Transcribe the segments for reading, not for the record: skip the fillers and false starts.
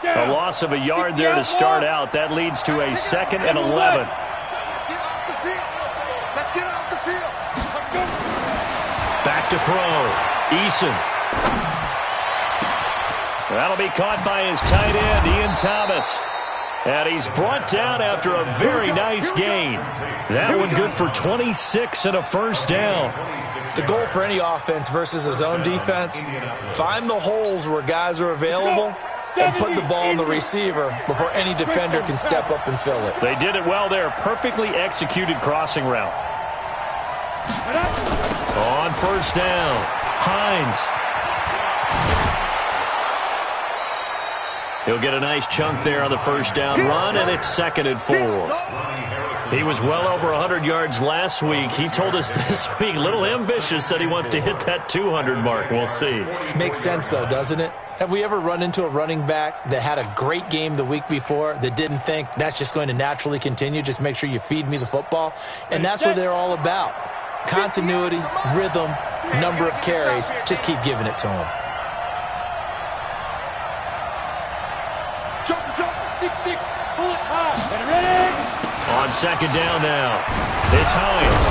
A loss of a yard there to start out. That leads to a 2nd and 11. Back to throw. Eason. That'll be caught by his tight end, Ian Thomas. And he's brought down after a very nice gain. That one good for 26 and a first down. The goal for any offense versus a zone defense, find the holes where guys are available and put the ball on the receiver before any defender can step up and fill it. They did it well there. Perfectly executed crossing route. On first down, Hines. He'll get a nice chunk there on the first down run, and it's 2nd and 4. He was well over 100 yards last week. He told us this week, a little ambitious, said he wants to hit that 200 mark. We'll see. Makes sense, though, doesn't it? Have we ever run into a running back that had a great game the week before that didn't think that's just going to naturally continue? Just make sure you feed me the football. And that's what they're all about. Continuity, rhythm, number of carries. Just keep giving it to him. On 2nd down now, it's Hines.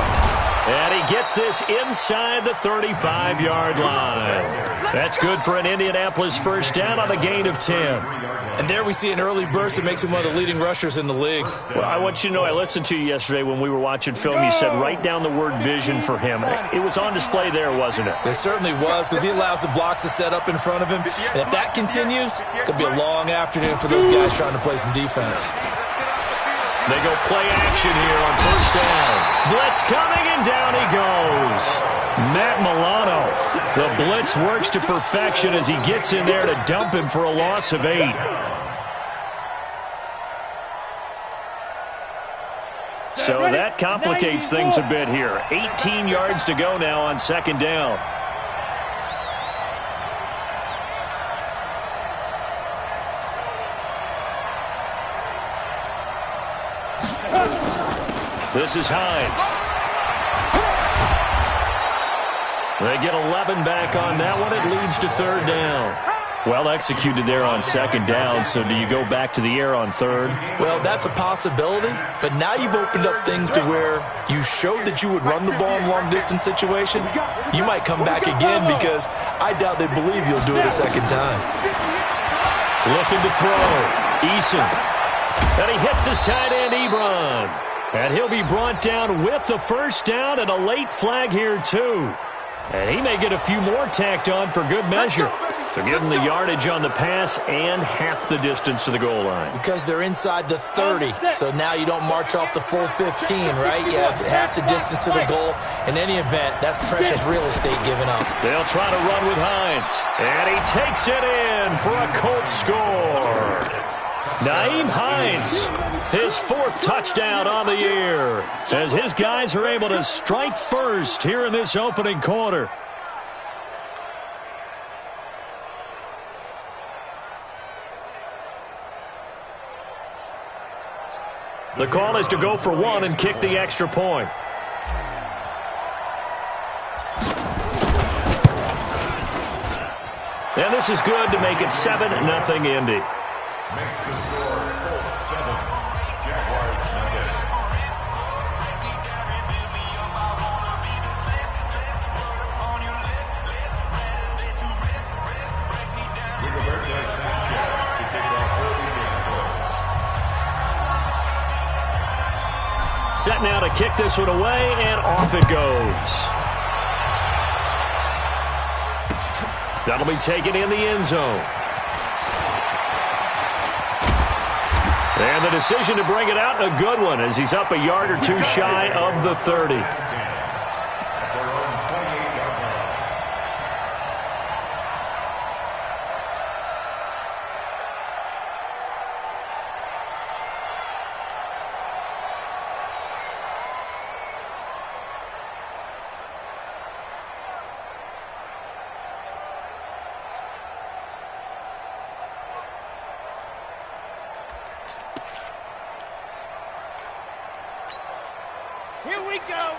And he gets this inside the 35-yard line. That's good for an Indianapolis first down on a gain of 10. And there we see an early burst that makes him one of the leading rushers in the league. Well, I want you to know, I listened to you yesterday when we were watching film. You said write down the word vision for him. It was on display there, wasn't it? It certainly was, because he allows the blocks to set up in front of him. And if that continues, it'll be a long afternoon for those guys trying to play some defense. They go play action here on first down. Blitz coming, and down he goes. Matt Milano. The blitz works to perfection as he gets in there to dump him for a loss of 8. So that complicates things a bit here. 18 yards to go now on 2nd down. This is Hines. They get 11 back on that one. It leads to 3rd down. Well executed there on 2nd down, so do you go back to the air on 3rd? Well, that's a possibility, but now you've opened up things to where you showed that you would run the ball in long-distance situation. You might come back again because I doubt they believe you'll do it a 2nd time. Looking to throw. Eason. And he hits his tight end, Ebron. And he'll be brought down with the first down and a late flag here, too. And he may get a few more tacked on for good measure. So give him the yardage on the pass and half the distance to the goal line. Because they're inside the 30, so now you don't march off the full 15, right? You have half the distance to the goal. In any event, that's precious real estate given up. They'll try to run with Hines. And he takes it in for a Colts score. Nyheim Hines, his 4th touchdown on the year, as his guys are able to strike first here in this opening quarter. The call is to go for 1 and kick the extra point. And this is good to make it 7-0 Indy. Makes the score 7. Jaguars nothing. Rigoberto Sanchez to take it off early. Set now to kick this one away, and off it goes. That'll be taken in the end zone. And the decision to bring it out, a good one, as he's up a yard or two shy of the 30. Here we go.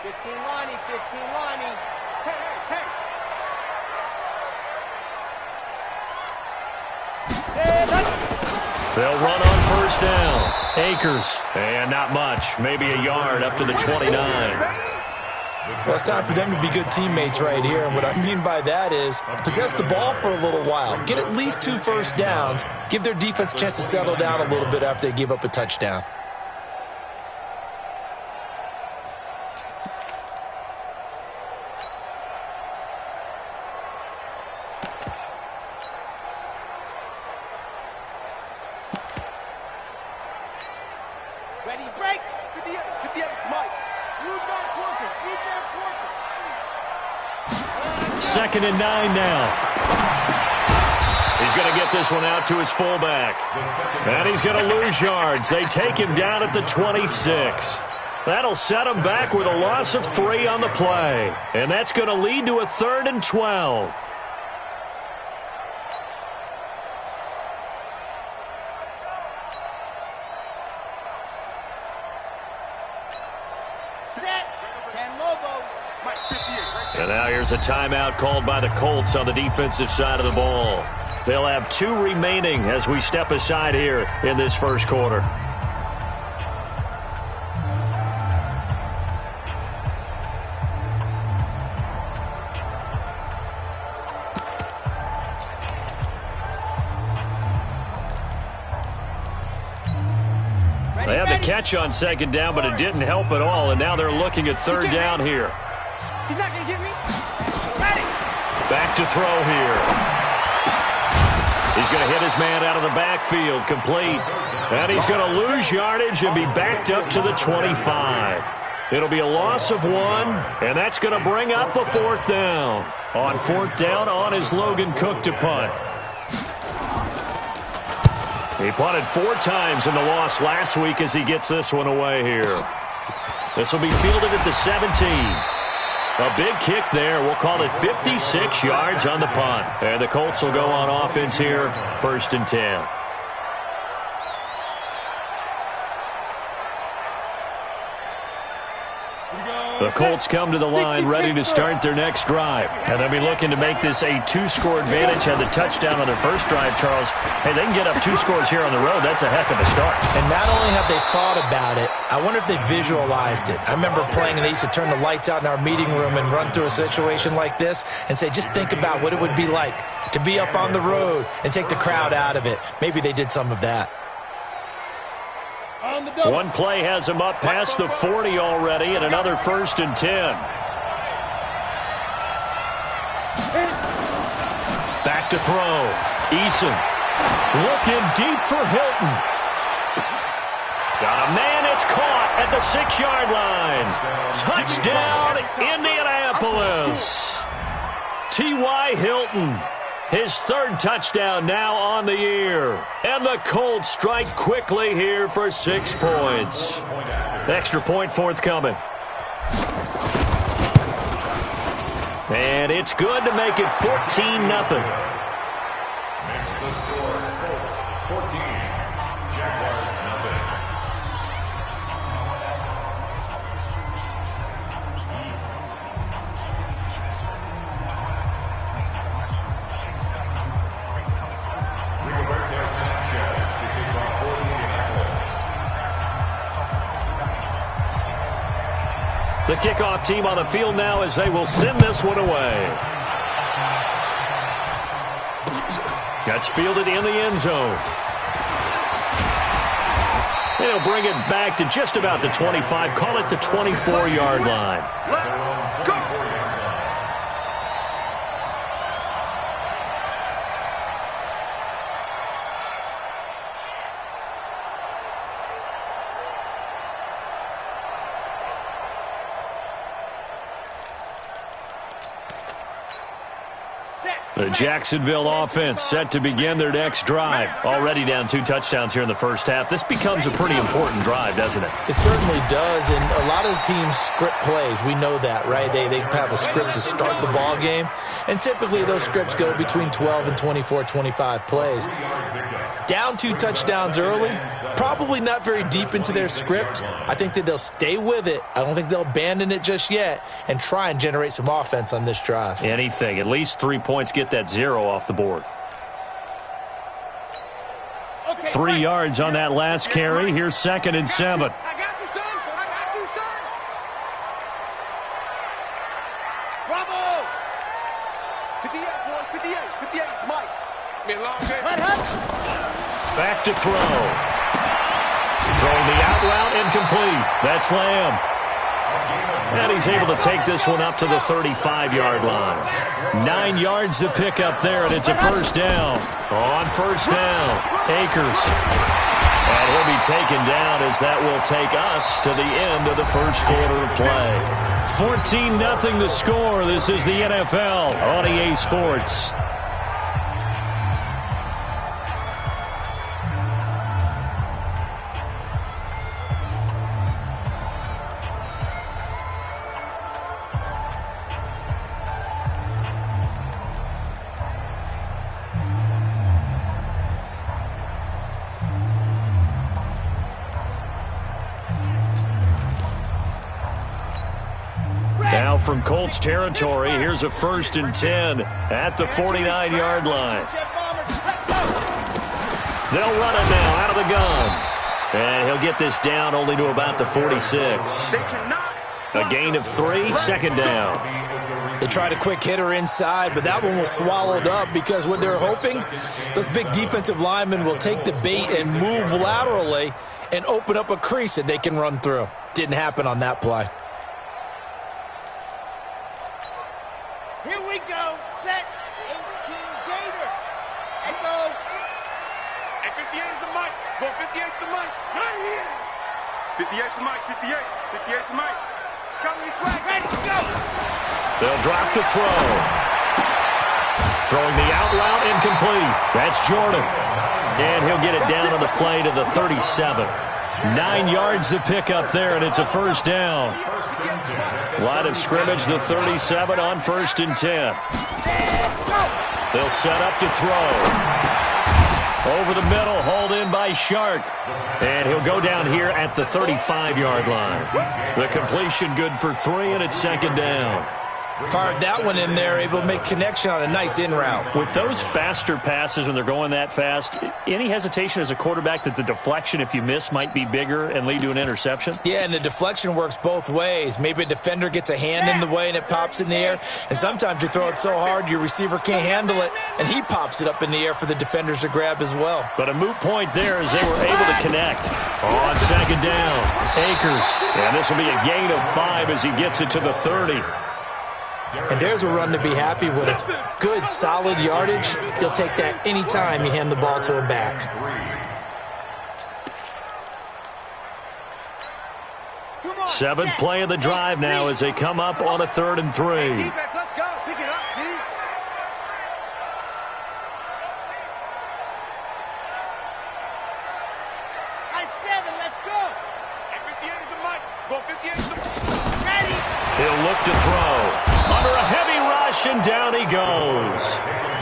15 Lonnie, 15 Lonnie. Hey, hey, hey. Say that. They'll run on first down. Akers. And not much. Maybe a yard up to the 29. Well, it's time for them to be good teammates right here. And what I mean by that is possess the ball for a little while. Get at least 2 first downs. Give their defense a chance to settle down a little bit after they give up a touchdown. Ready, break. Get the other Mike. Blue down quarters. Second and 9 now. He's going to get this one out to his fullback. And he's going to lose yards. They take him down at the 26. That'll set him back with a loss of 3 on the play. And that's going to lead to a 3rd and 12. And now here's a timeout called by the Colts on the defensive side of the ball. They'll have 2 remaining as we step aside here in this first quarter. They had the catch on second down, but it didn't help at all, and now they're looking at 3rd down here. He's not going to get me. Back to throw here. He's going to hit his man out of the backfield, complete. And he's going to lose yardage and be backed up to the 25. It'll be a loss of 1, and that's going to bring up a 4th down. On 4th down, on is Logan Cook to punt. He punted 4 times in the loss last week as he gets this one away here. This will be fielded at the 17. A big kick there. We'll call it 56 yards on the punt. And the Colts will go on offense here, 1st and 10. The Colts come to the line ready to start their next drive. And they'll be looking to make this a 2-score advantage. Had the touchdown on their first drive, Charles. Hey, they can get up 2 scores here on the road. That's a heck of a start. And not only have they thought about it, I wonder if they visualized it. I remember playing, and they used to turn the lights out in our meeting room and run through a situation like this and say, just think about what it would be like to be up on the road and take the crowd out of it. Maybe they did some of that. One play has him up past the 40 already, and another 1st and 10. Back to throw. Eason looking deep for Hilton. Got a man, it's caught at the 6-yard line. Touchdown, Indianapolis. T.Y. Hilton. His 3rd touchdown now on the year. And the Colts strike quickly here for 6 points. Extra point forthcoming. And it's good to make it 14-0. Makes the score Colts 14, Jaguars nothing. The kickoff team on the field now as they will send this one away. Gets fielded in the end zone. They'll bring it back to just about the 25. Call it the 24-yard line. The Jacksonville offense set to begin their next drive. Already down 2 touchdowns here in the first half. This becomes a pretty important drive, doesn't it? It certainly does, and a lot of the teams script plays. We know that, right? They have a script to start the ball game, and typically those scripts go between 12 and 24, 25 plays. Down 2 touchdowns early, probably not very deep into their script. I think that they'll stay with it. I don't think they'll abandon it just yet and try and generate some offense on this drive. Anything. At least 3 points, get that 0 off the board. 3 yards on that last carry. Here's 2nd and 7. I got you, son. I got you, son. Bravo. 58, boy. 58. 58. It's Mike. It's been a long day. Back to throw. Throwing the out route incomplete. That's Lamb. And he's able to take this one up to the 35-yard line. 9 yards to pick up there, and it's a first down. On first down, Akers. And he'll be taken down as that will take us to the end of the first quarter of play. 14-0 the score. This is the NFL on EA Sports. Now from Colts territory, here's a 1st and 10 at the 49-yard line. They'll run it now out of the gun. And he'll get this down only to about the 46. A gain of 3, 2nd down. They tried a quick hitter inside, but that one was swallowed up because what they're hoping, those big defensive linemen will take the bait and move laterally and open up a crease that they can run through. Didn't happen on that play. Here we go. Set. 18 Gator. And go. And 58 is the mic. Go 58 is the mic. Right here. 58 is the mic. 58. 58 is the mic. It's coming this way. Ready to go. They'll drop to throw. Throwing the out route incomplete. That's Jordan. And he'll get it down on the play to the 37. 9 yards to pick up there, and it's a first down. Line of scrimmage, the 37 on 1st and 10. They'll set up to throw. Over the middle, hauled in by Shark. And he'll go down here at the 35-yard line. The completion good for 3, and it's 2nd down. Fired that one in there, able to make connection on a nice in route. With those faster passes when they're going that fast, any hesitation as a quarterback that the deflection, if you miss, might be bigger and lead to an interception? Yeah, and the deflection works both ways. Maybe a defender gets a hand in the way and it pops in the air, and sometimes you throw it so hard your receiver can't handle it, and he pops it up in the air for the defenders to grab as well. But a moot point there as they were able to connect. On 2nd down, Akers. And this will be a gain of 5 as he gets it to the 30. And there's a run to be happy with. Good, solid yardage. You'll take that anytime you hand the ball to a back. Seventh play of the drive now as they come up on a 3rd and 3. Defense, let's go. Pick it up, D. Nice 7, let's go. And 58 is the mic. Go 58 is the ready. He'll look to throw. Under a heavy rush, and down he goes.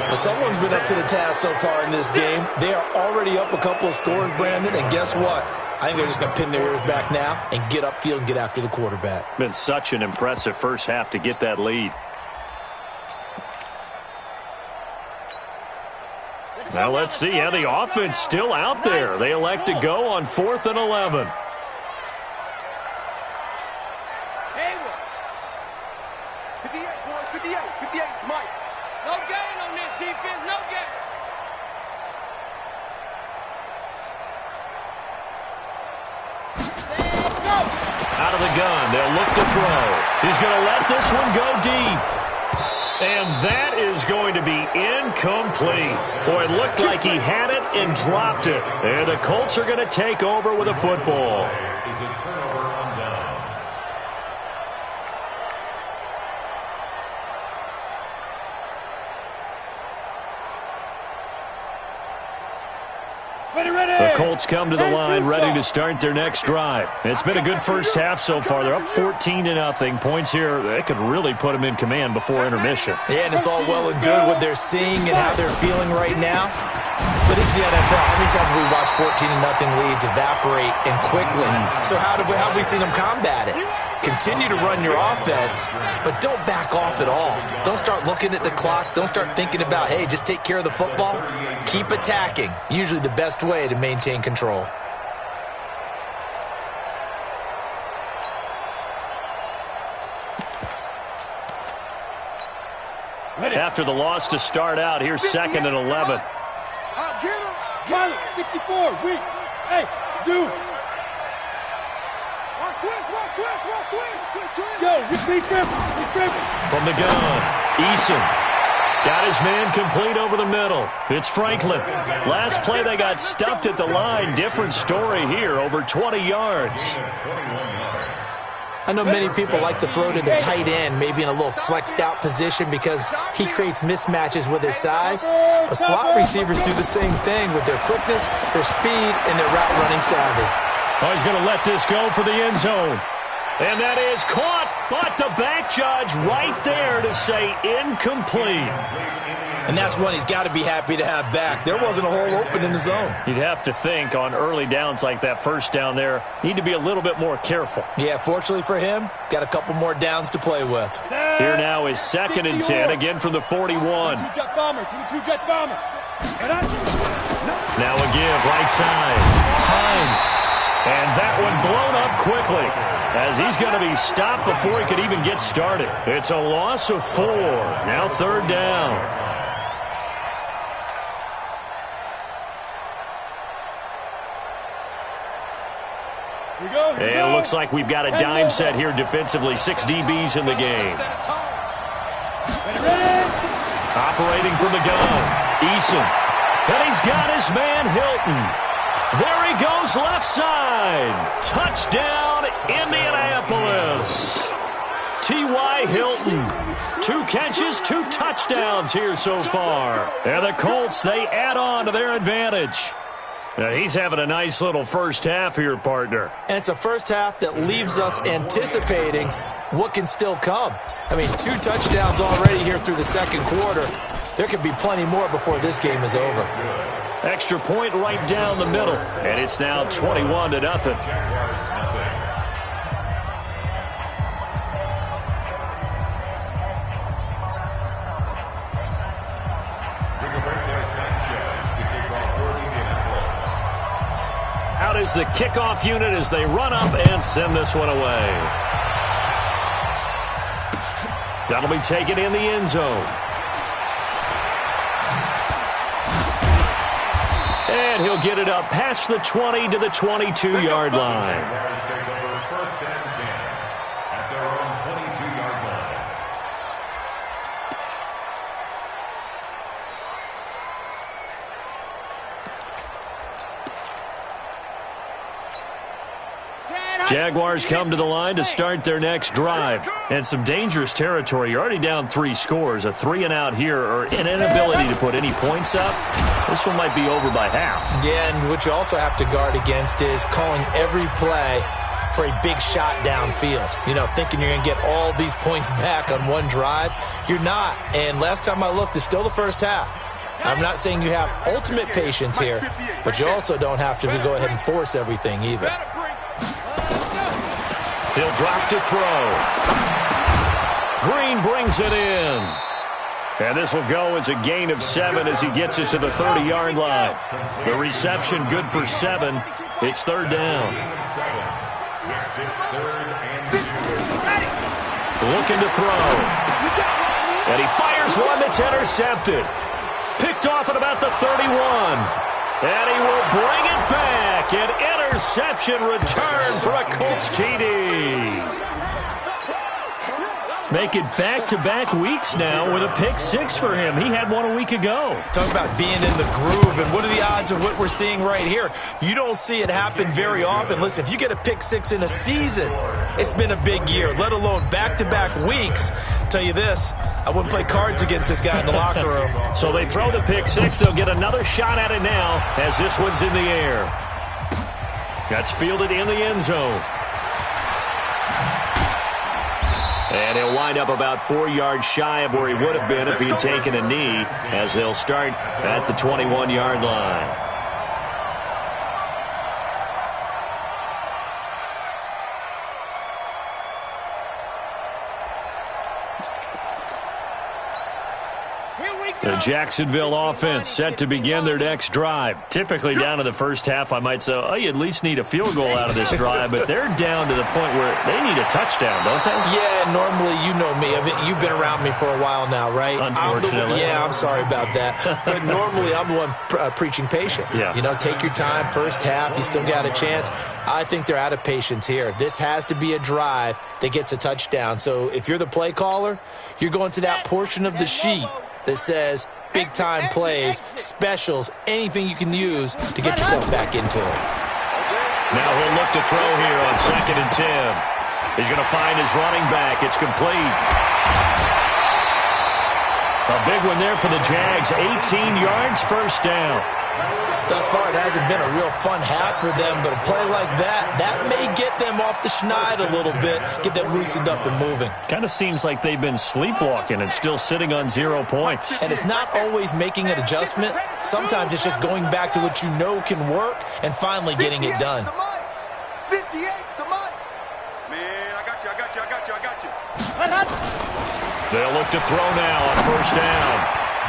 Well, someone's been up to the task so far in this game. They are already up a couple of scores, Brandon, and guess what? I think they're just going to pin their ears back now and get upfield and get after the quarterback. Been such an impressive first half to get that lead. Now let's see how the offense still out there. They elect to go on 4th and 11. Out of the gun, they'll look to throw. He's going to let this one go deep. And that is going to be incomplete. Boy, it looked like he had it and dropped it. And the Colts are going to take over with a football. The Colts come to the line ready to start their next drive. It's been a good first half so far. They're up 14-0. Points here, they could really put them in command before intermission. Yeah, and it's all well and good what they're seeing and how they're feeling right now. But it's the NFL. How many times have we watched 14-0 leads evaporate and quickly? So how have we seen them combat it? Continue to run your offense, but don't back off at all. Don't start looking at the clock. Don't start thinking about, hey, just take care of the football. Keep attacking. Usually the best way to maintain control. After the loss to start out, here's 2nd and 11. I'll get him. Pilot, 64, weak. Hey, do. Walk twist. Joe, be careful. From the gun, Eason got his man complete over the middle. It's Franklin. Last play, they got stuffed at the line. Different story here, over 20 yards. I know many people like to throw to the tight end, maybe in a little flexed out position because he creates mismatches with his size. But slot receivers do the same thing with their quickness, their speed, and their route running savvy. Oh, he's going to let this go for the end zone. And that is caught, but the back judge right there to say incomplete. And that's one he's got to be happy to have back. There wasn't a hole open in the zone. You'd have to think on early downs like that first down there, need to be a little bit more careful. Yeah, fortunately for him, got a couple more downs to play with. Here now is 2nd and 10, again from the 41. 22 jet bomber. Now a give, right side. Hines. And that one blown up quickly as he's going to be stopped before he could even get started. It's a loss of 4. Now 3rd down. And it looks like we've got a dime set here defensively. 6 DBs in the game. Operating from the gun. Eason. And he's got his man Hilton. There he goes left side. Touchdown, Indianapolis. T.Y. Hilton. 2 catches, 2 touchdowns here so far. And the Colts, they add on to their advantage. Now, he's having a nice little first half here, partner. And it's a first half that leaves us anticipating what can still come. I mean, 2 touchdowns already here through the second quarter. There could be plenty more before this game is over. Extra point right down the middle. And it's now 21-0. Out is the kickoff unit as they run up and send this one away. That'll be taken in the end zone. And he'll get it up past the 20 to the 22-yard line. Jaguars come to the line to start their next drive. And some dangerous territory. You're already down 3 scores. A 3-and-out here or an inability to put any points up. This one might be over by half. Yeah, and what you also have to guard against is calling every play for a big shot downfield. You know, thinking you're going to get all these points back on one drive. You're not. And last time I looked, it's still the first half. I'm not saying you have ultimate patience here, but you also don't have to go ahead and force everything either. He'll drop to throw. Green brings it in. And this will go as a gain of 7 as he gets it to the 30-yard line. The reception good for 7. It's 3rd down. Looking to throw. And he fires one that's intercepted. Picked off at about the 31. And he will bring it back. An interception return for a Colts TD. Make it back-to-back weeks now with a pick 6 for him. He had one a week ago. Talk about being in the groove, and what are the odds of what we're seeing right here? You don't see it happen very often. Listen, if you get a pick 6 in a season, it's been a big year, let alone back-to-back weeks. Tell you this, I wouldn't play cards against this guy in the locker room. So they throw the pick 6. They'll get another shot at it now as this one's in the air. That's fielded in the end zone. And he'll wind up about 4 yards shy of where he would have been if he had taken a knee, as they'll start at the 21-yard line. The Jacksonville offense set to begin their next drive. Typically down to the first half, I might say, oh, you at least need a field goal out of this drive, but they're down to the point where they need a touchdown, don't they? Yeah, normally, you know me. I mean, you've been around me for a while now, right? Unfortunately. I'm sorry about that. But normally, I'm the one preaching patience. Yeah. You know, take your time. First half, you still got a chance. I think they're out of patience here. This has to be a drive that gets a touchdown. So if you're the play caller, you're going to that portion of the sheet that says big-time plays, specials, anything you can use to get yourself back into it. Now he'll look to throw here on 2nd and 10. He's going to find his running back. It's complete. A big one there for the Jags. 18 yards, first down. Thus far, it hasn't been a real fun half for them, but a play like that may get them off the schneid a little bit, get them loosened up and moving. Kind of seems like they've been sleepwalking and still sitting on 0 points. And it's not always making an adjustment. Sometimes it's just going back to what you know can work and finally getting it done. 58 to Mike. Man, I got you. They'll look to throw now on first down.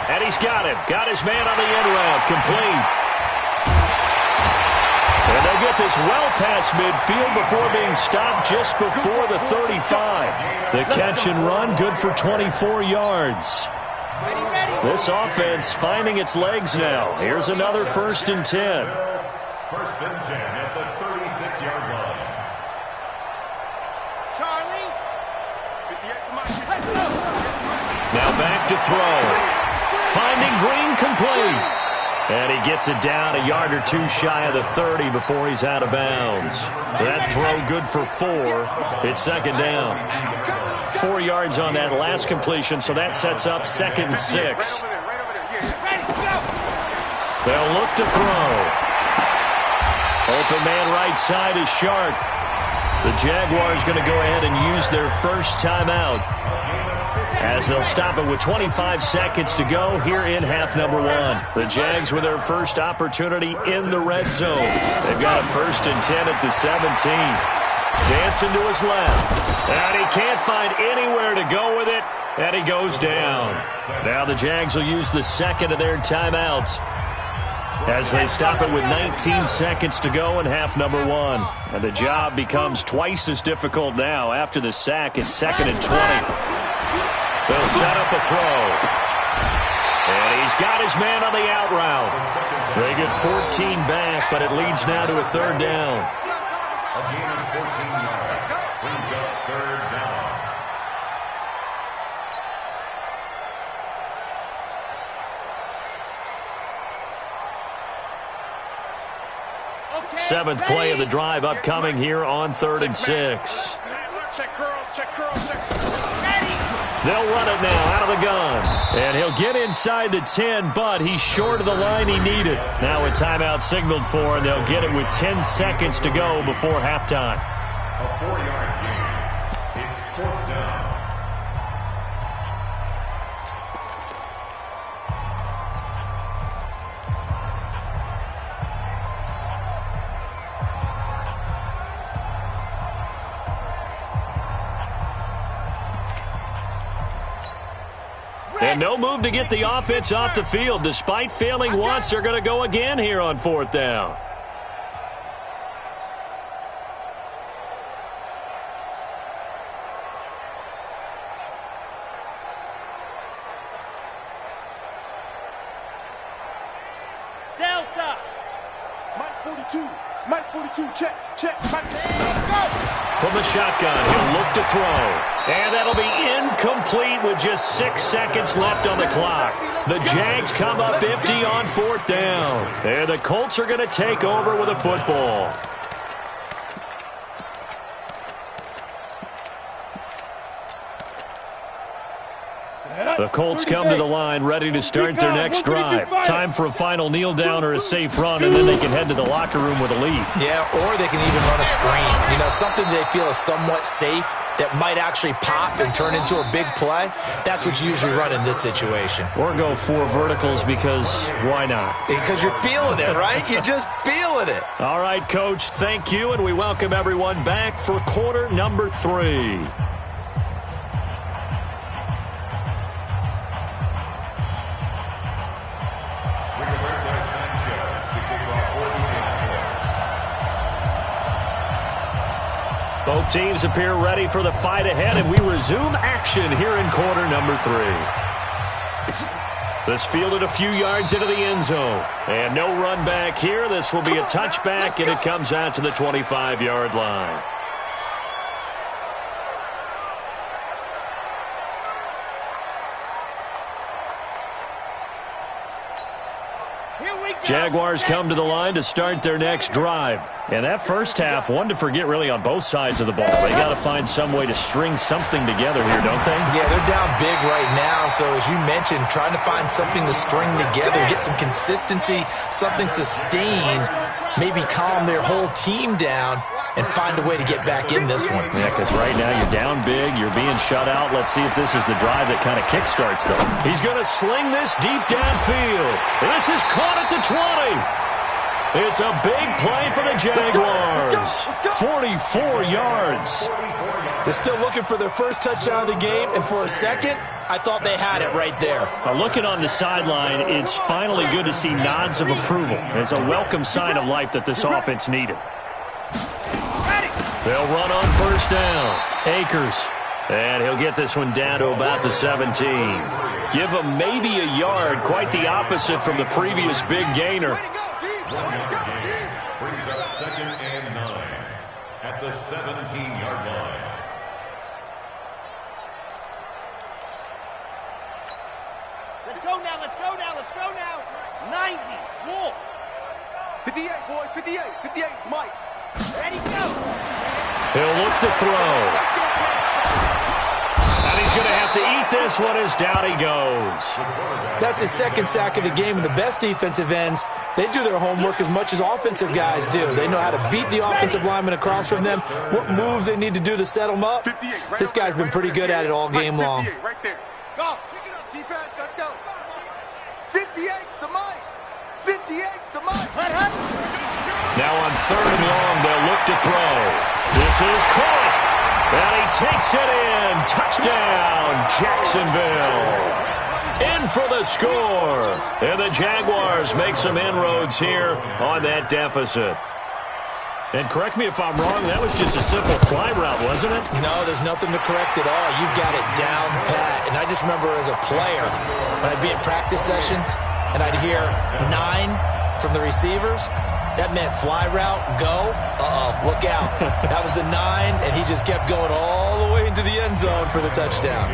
And he's got him. Got his man on the end route. Complete. And they get this well past midfield before being stopped just before the 35. The catch and run, good for 24 yards. This offense finding its legs now. Here's another 1st and 10. 1st and 10 at the 36-yard line. Charlie. 58 to Mike. Now back to throw. Finding Green, complete. And he gets it down a yard or two shy of the 30 before he's out of bounds. That throw good for 4. It's 2nd down. 4 yards on that last completion, so that sets up 2nd and 6. They'll look to throw. Open man right side is Sharp. The Jaguars going to go ahead and use their first timeout, as they'll stop it with 25 seconds to go here in half number 1. The Jags with their first opportunity in the red zone. They've got a 1st and 10 at the 17. Dancing to his left. And he can't find anywhere to go with it, and he goes down. Now the Jags will use the second of their timeouts as they stop it with 19 seconds to go in half number 1. And the job becomes twice as difficult now. After the sack, it's 2nd and 20. They'll set up a throw. And he's got his man on the out route. They get 14 back, but it leads now to a 3rd down. A gain of 14 yards. Brings up 3rd down. Okay, 7th play of the drive upcoming here on 3rd and 6. Check curls. They'll run it now out of the gun. And he'll get inside the 10, but he's short of the line he needed. Now a timeout signaled for, and they'll get it with 10 seconds to go before halftime. A 4-yard gain. It's 4th down. And no move to get the offense off the field. Despite failing once, they're going to go again here on 4th down. Delta. Mike 42, check. From the shotgun, he'll look to throw. And that'll be incomplete with just 6 seconds left on the clock. The Jags come up empty on 4th down. And the Colts are going to take over with a football. The Colts come to the line ready to start their next drive. Time for a final kneel down or a safe run, and then they can head to the locker room with a lead. Yeah, or they can even run a screen. You know, something they feel is somewhat safe that might actually pop and turn into a big play. That's what you usually run in this situation. Or go 4 verticals because why not? Because you're feeling it, right? You're just feeling it. All right, Coach, thank you, and we welcome everyone back for quarter number 3. Both teams appear ready for the fight ahead, and we resume action here in quarter number 3. This fielded a few yards into the end zone. And no run back here. This will be a touchback, and it comes out to the 25-yard line. Jaguars come to the line to start their next drive. And that first half, one to forget really on both sides of the ball. They got to find some way to string something together here, don't they? Yeah, they're down big right now. So as you mentioned, trying to find something to string together, get some consistency, something sustained, maybe calm their whole team down and find a way to get back in this one. Yeah, because right now you're down big, you're being shut out. Let's see if this is the drive that kind of kickstarts them. He's going to sling this deep downfield. This is caught at the 20. It's a big play for the Jaguars. 44 yards. They're still looking for their first touchdown of the game, and for a second, I thought they had it right there. Looking on the sideline, it's finally good to see nods of approval. It's a welcome sign of life that this offense needed. They'll run on first down. Akers. And he'll get this one down to about the 17. Give him maybe a yard, quite the opposite from the previous big gainer. Brings up 2nd and 9 at the 17-yard line. Let's go now, let's go now, let's go now. 90, Wolf. 58, boys, 58, 58, Mike. Ready, go. He'll look to throw. And he's going to have to eat this one as down he goes. That's his second sack of the game, and the best defensive ends, they do their homework as much as offensive guys do. They know how to beat the offensive lineman across from them, what moves they need to do to set them up. This guy's been pretty good at it all game long. Right there. Go, pick it up, defense, let's go. 58's the Mike. 58's the Mike. Now on 3rd and long, they'll look to throw. This is caught. And he takes it in. Touchdown, Jacksonville. In for the score. And the Jaguars make some inroads here on that deficit. And correct me if I'm wrong, that was just a simple fly route, wasn't it? No, there's nothing to correct at all. You've got it down pat. And I just remember as a player, when I'd be in practice sessions, and I'd hear 9 from the receivers, that meant fly route, go, look out. That was the 9, and he just kept going all the way into the end zone for the touchdown.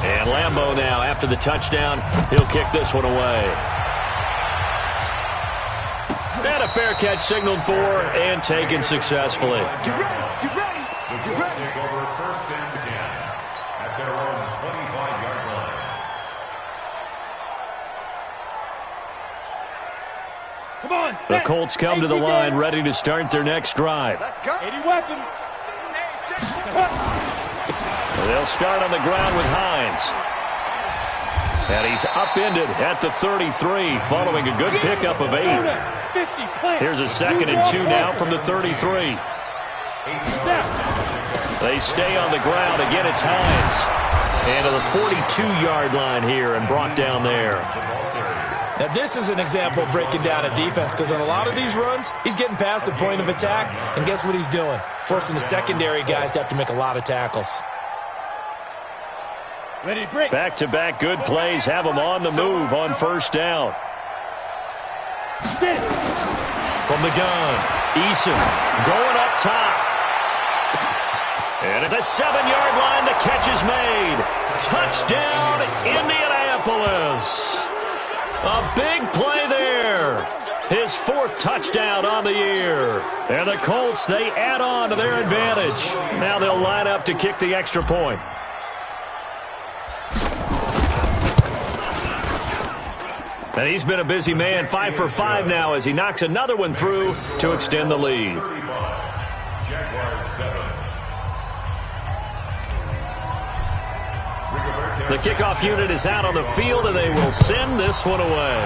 And Lambeau now, after the touchdown, he'll kick this one away. And a fair catch signaled for and taken successfully. Get ready, get ready, get ready. Take over 1st and 10 at their own 25-yard line. Come on, The set. Colts come to the line ready to start their next drive. Let's go. 80 weapon. They'll start on the ground with Hines. And he's upended at the 33 following a good pickup of 8. Here's a 2nd and 2 now from the 33. They stay on the ground. Again, it's Hines. And to the 42-yard line here and brought down there. Now, this is an example of breaking down a defense, because on a lot of these runs, he's getting past the point of attack, and guess what he's doing? Forcing the secondary guys to have to make a lot of tackles. Ready to break. Back-to-back good plays have them on the move on first down. From the gun, Eason going up top. And at the 7-yard line, the catch is made. Touchdown, Indianapolis. A big play there. His 4th touchdown on the year. And the Colts, they add on to their advantage. Now they'll line up to kick the extra point. And he's been a busy man, 5 for 5 now as he knocks another one through to extend the lead. The kickoff unit is out on the field, and they will send this one away.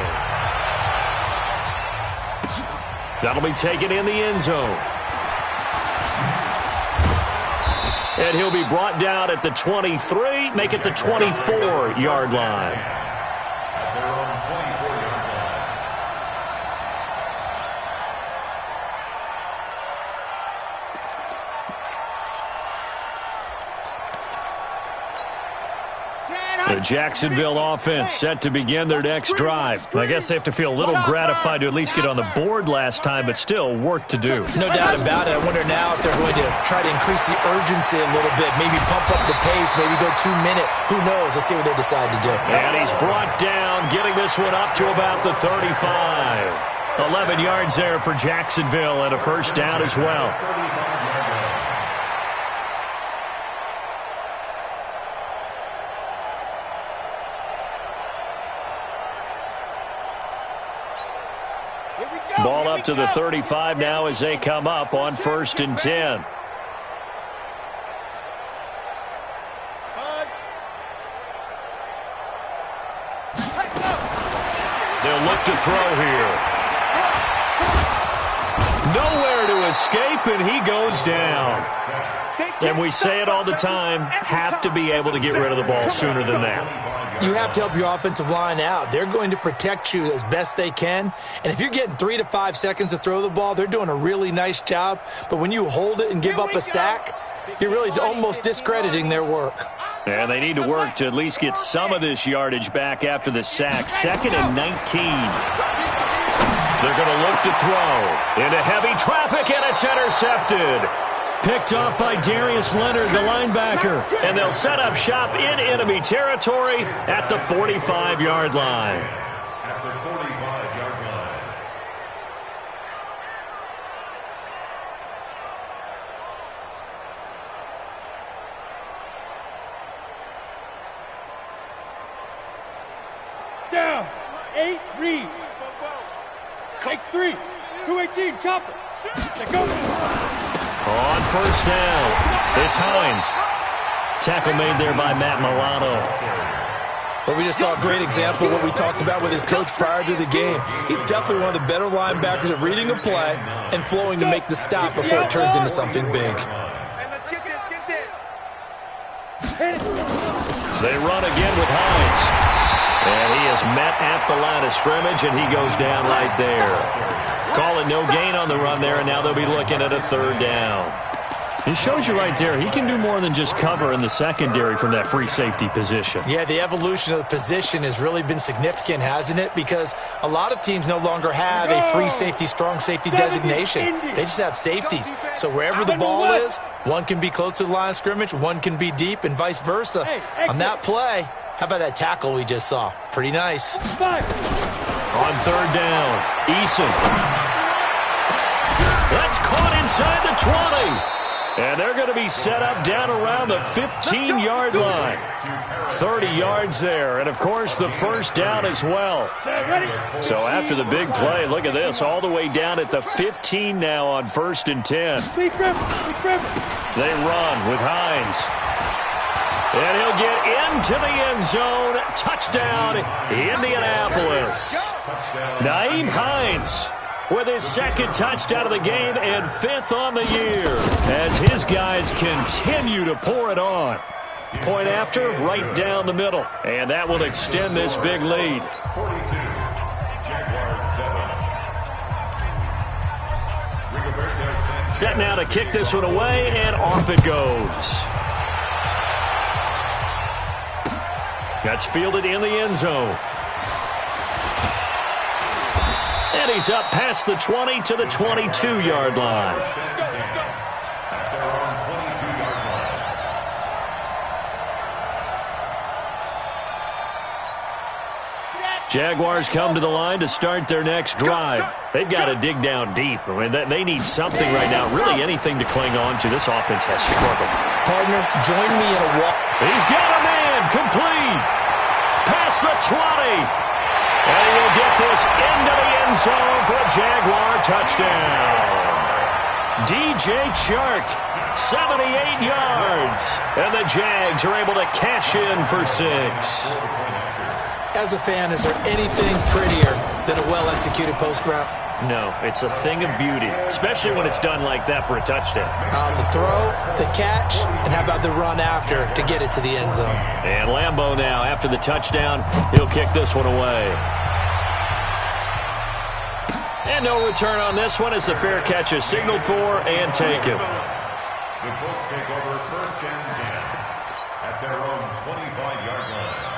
That'll be taken in the end zone. And he'll be brought down at the 23, make it the 24-yard line. Jacksonville offense set to begin their next drive. I guess they have to feel a little gratified to at least get on the board last time, but still work to do. No doubt about it. I wonder now if they're going to try to increase the urgency a little bit, maybe pump up the pace, maybe go 2 minute. Who knows? Let's see what they decide to do. And he's brought down, getting this one up to about the 35. 11 yards there for Jacksonville and a first down as well. Ball up to the 35 now as they come up on 1st and 10. They'll look to throw here. Nowhere to escape, and he goes down. And we say it all the time, have to be able to get rid of the ball sooner than that. You have to help your offensive line out. They're going to protect you as best they can. And if you're getting 3 to 5 seconds to throw the ball, they're doing a really nice job. But when you hold it and give up a sack, you're really almost discrediting their work. And they need to work to at least get some of this yardage back after the sack. 2nd and 19. They're going to look to throw into heavy traffic, and it's intercepted. Picked off by Darius Leonard, the linebacker. And they'll set up shop in enemy territory at the 45-yard line. At the 45-yard line. Down. 8, read. Takes 3. 218, chopper. They go. On 1st down, it's Hines. Tackle made there by Matt Milano. Well, we just saw a great example of what we talked about with his coach prior to the game. He's definitely one of the better linebackers at reading a play and flowing to make the stop before it turns into something big. Hey, let's get this. They run again with Hines. And he is met at the line of scrimmage, and he goes down right there. Call it no gain on the run there, and now they'll be looking at a 3rd down. It shows you right there, he can do more than just cover in the secondary from that free safety position. Yeah, the evolution of the position has really been significant, hasn't it? Because a lot of teams no longer have a free safety, strong safety designation. They just have safeties. So wherever the ball is, one can be close to the line of scrimmage, one can be deep, and vice versa. On that play, how about that tackle we just saw? Pretty nice. On 3rd down, Eason. That's caught inside the 20. And they're going to be set up down around the 15-yard line. 30 yards there. And, of course, the first down as well. So after the big play, look at this, all the way down at the 15 now on 1st and 10. They run with Hines. And he'll get into the end zone. Touchdown, Indianapolis. Nyheim Hines with his 2nd touchdown of the game and 5th on the year as his guys continue to pour it on. Point after, right down the middle. And that will extend this big lead. 42. Jaguars 7. Set now to kick this one away, and off it goes. That's fielded in the end zone. And he's up past the 20 to the 22-yard line. At their own 22-yard line. Jaguars come to the line to start their next drive. They've got to dig down deep. I mean, they need something right now, really anything to cling on to. This offense has struggled. Partner, join me in a walk. He's got a man, complete. Past the 20. And he will get this into the end zone for a Jaguar touchdown. DJ Chark, 78 yards. And the Jags are able to cash in for 6. As a fan, is there anything prettier than a well-executed post route? No, it's a thing of beauty, especially when it's done like that for a touchdown. The throw, the catch, and how about the run after to get it to the end zone? And Lambeau now, after the touchdown, he'll kick this one away. And no return on this one as the fair catch is signaled for and taken. The Colts take over 1st and 10 at their own 25-yard line.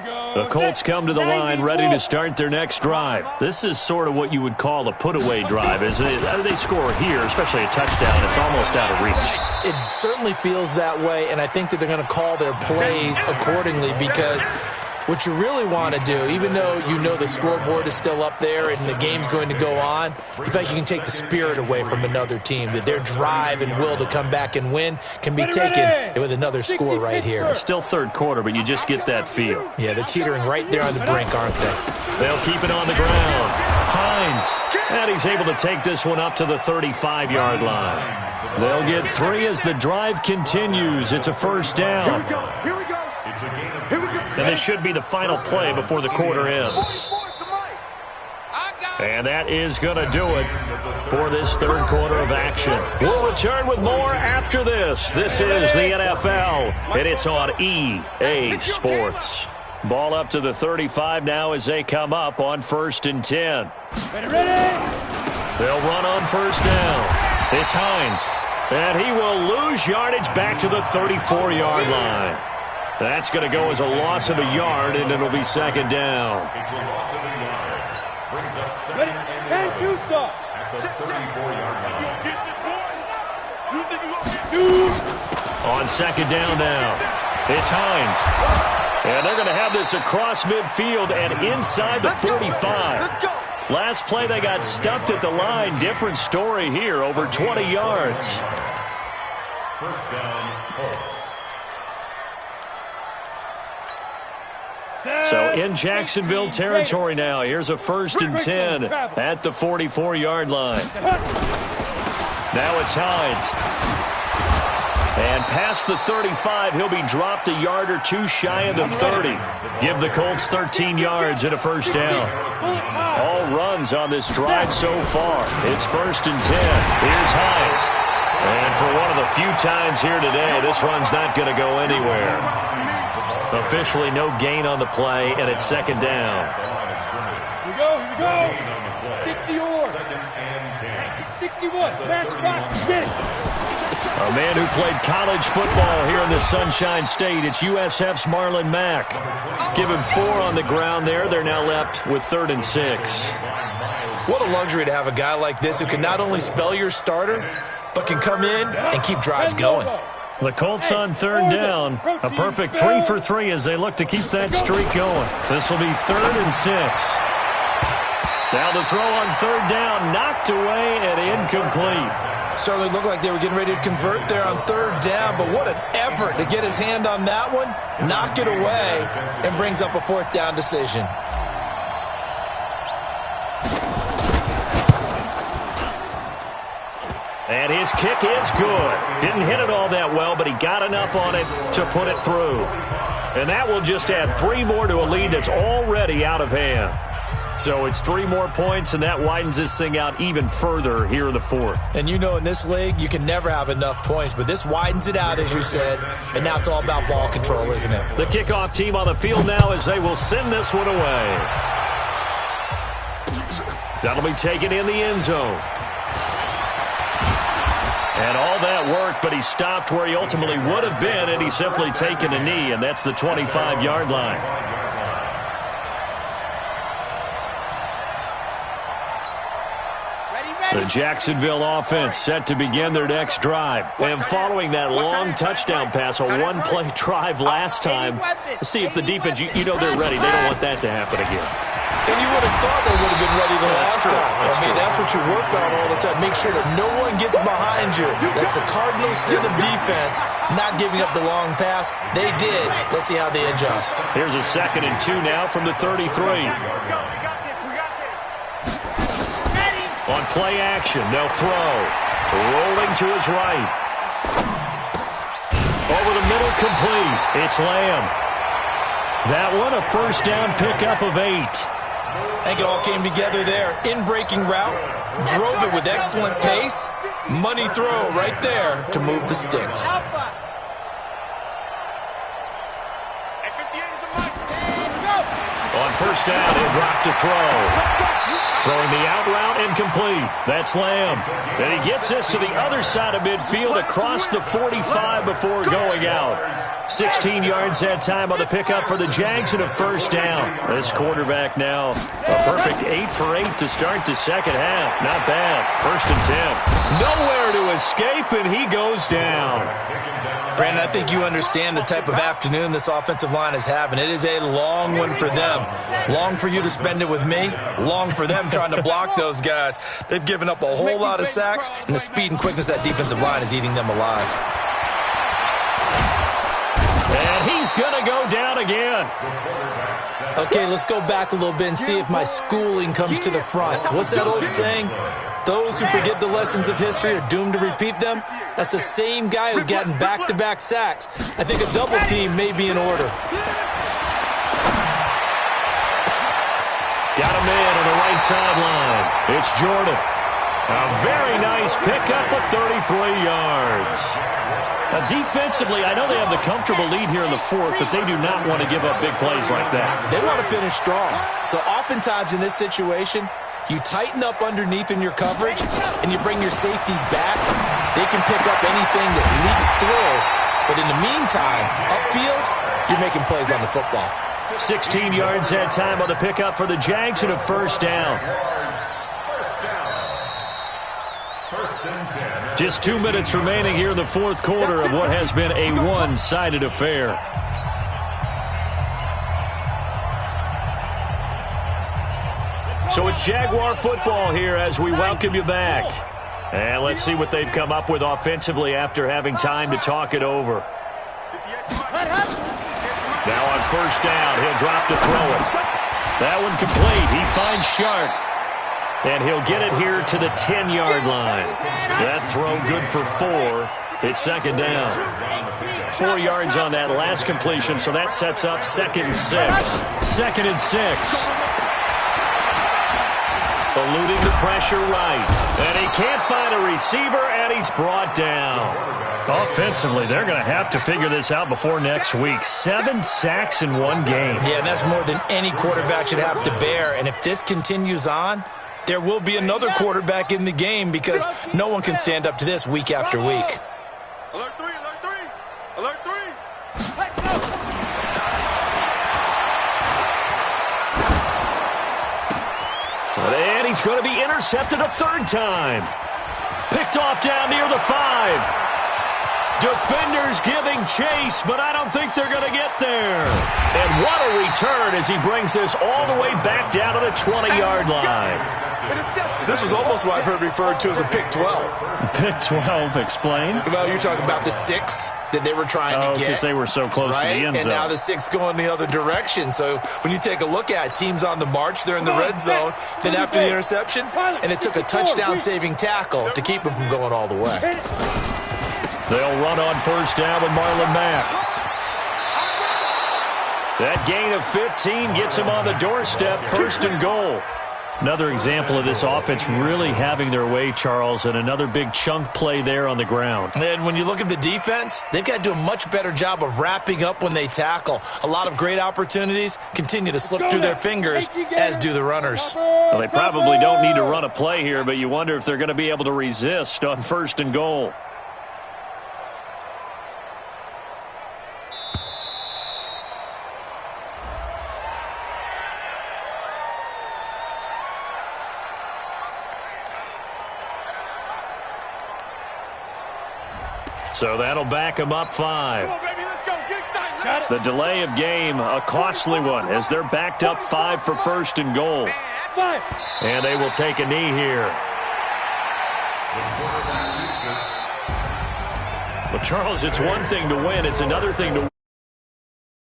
The Colts come to the line ready to start their next drive. This is sort of what you would call a put-away drive. As they score here, especially a touchdown, it's almost out of reach. It certainly feels that way, and I think that they're going to call their plays accordingly because what you really want to do, even though you know the scoreboard is still up there and the game's going to go on, you feel like you can take the spirit away from another team, that their drive and will to come back and win can be taken with another score right here. It's still third quarter, but you just get that feel. Yeah, they're teetering right there on the brink, aren't they? They'll keep it on the ground. Hines, and he's able to take this one up to the 35-yard line. They'll get 3 as the drive continues. It's a first down. Here we go. And this should be the final play before the quarter ends. And that is going to do it for this third quarter of action. We'll return with more after this. This is the NFL, and it's on EA Sports. Ball up to the 35 now as they come up on 1st and 10. They'll run on first down. It's Hines, and he will lose yardage back to the 34-yard line. That's going to go as a loss of a yard, and it'll be second down. It's a loss of a yard. Brings up second and 10 at the 34-yard line. On second down now, it's Hines. And they're going to have this across midfield and inside the 45. Last play, they got stuffed at the line. Different story here, over 20 yards. First down, Colts. So in Jacksonville territory now. Here's a 1st and 10 at the 44-yard line. Now it's Hines. And past the 35, he'll be dropped a yard or two shy of the 30. Give the Colts 13 yards and a first down. All runs on this drive so far. It's 1st and 10. Here's Hines. And for one of the few times here today, this run's not going to go anywhere. Officially no gain on the play, and it's second down. Here we go. 60 or 61. Match box. Get it. A man who played college football here in the Sunshine State. It's USF's Marlon Mack. Give him 4 on the ground there. They're now left with 3rd and 6. What a luxury to have a guy like this who can not only spell your starter, but can come in and keep drives going. The Colts on 3rd down. A perfect 3 for 3 as they look to keep that streak going. This will be 3rd and 6. Now the throw on 3rd down, knocked away and incomplete. Certainly looked like they were getting ready to convert there on 3rd down, but what an effort to get his hand on that one, knock it away, and brings up a 4th down decision. And his kick is good. Didn't hit it all that well, but he got enough on it to put it through. And that will just add 3 more to a lead that's already out of hand. So it's 3 more points, and that widens this thing out even further here in the 4th. And you know in this league, you can never have enough points, but this widens it out, as you said, and now it's all about ball control, isn't it? The kickoff team on the field now as they will send this one away. That'll be taken in the end zone. And all that work, but he stopped where he ultimately would have been, and he's simply taken a knee, and that's the 25-yard line. The Jacksonville offense set to begin their next drive. And following that long touchdown pass, a one-play drive last time, let's see if the defense, you know they're ready. They don't want that to happen again. And you would have thought they would have been ready the last time. That's what you work on all the time. Make sure that no one gets behind you. That's the cardinal sin of defense, not giving up the long pass. They did. Let's see how they adjust. Here's a 2nd and 2 now from the 33. On play action, they'll throw. Rolling to his right. Over the middle, complete. It's Lamb. That one, a first down pickup of 8. I think it all came together there. In-breaking route, drove it with excellent pace. Money throw right there to move the sticks. On first down, he'll drop to throw. Throwing the out route incomplete. That's Lamb. And he gets this to the other side of midfield across the 45 before going out. 16 yards that time on the pickup for the Jags and a first down. This quarterback now a perfect 8 for 8 to start the second half. Not bad. 1st and 10. Nowhere to escape, and he goes down. Brandon, I think you understand the type of afternoon this offensive line is having. It is a long one for them. Long for you to spend it with me. Long for them trying to block those guys. They've given up a whole lot of sacks, and the speed and quickness of that defensive line is eating them alive. And he's going to go down again. Okay, let's go back a little bit and see if my schooling comes to the front. What's that old saying? Those who forget the lessons of history are doomed to repeat them. That's the same guy who's gotten back-to-back sacks. I think a double team may be in order. Got a man on the right sideline. It's Jordan. A very nice pickup of 33 yards. Now, defensively, I know they have the comfortable lead here in the fourth, but they do not want to give up big plays like that. They want to finish strong. So oftentimes in this situation, you tighten up underneath in your coverage, and you bring your safeties back. They can pick up anything that leaks through. But in the meantime, upfield, you're making plays on the football. 16 yards that time on the pickup for the Jags and a first down. Just 2 minutes remaining here in the fourth quarter of what has been a one-sided affair. So it's Jaguar football here as we welcome you back. And let's see what they've come up with offensively after having time to talk it over. Now on first down, he'll drop to throw it. That one complete. He finds Shark. And he'll get it here to the 10-yard line. That throw good for 4. It's second down. 4 yards on that last completion, so that sets up 2nd and 6. 2nd and 6. Eluding the pressure right. And he can't find a receiver, and he's brought down. Offensively, they're going to have to figure this out before next week. 7 sacks in one game. Yeah, and that's more than any quarterback should have to bear. And if this continues on, there will be another quarterback in the game because no one can stand up to this week after week. Alert 3, alert 3, alert 3. And he's going to be intercepted a 3rd time. Picked off down near the 5. Defenders giving chase, but I don't think they're going to get there. And what a return as he brings this all the way back down to the 20-yard line. This was almost what I've heard referred to as a pick 12. Pick 12, explain. Well, you're talking about the 6 that they were trying to get. Because they were so close to the end zone. And now the 6 going the other direction. So when you take a look at teams on the march, they're in the red zone. Then after the interception, and it took a touchdown-saving tackle to keep them from going all the way. They'll run on first down with Marlon Mack. That gain of 15 gets him on the doorstep, 1st and goal. Another example of this offense really having their way, Charles, and another big chunk play there on the ground. And when you look at the defense, they've got to do a much better job of wrapping up when they tackle. A lot of great opportunities continue to slip through their fingers, as do the runners. Well, they probably don't need to run a play here, but you wonder if they're going to be able to resist on 1st and goal. So that'll back them up 5. Come on, baby, let's go. Get excited. Got it. The delay of game, a costly one, as they're backed up 5 for 1st and goal. 5. And they will take a knee here. Well, Charles, it's one thing to win. It's another thing to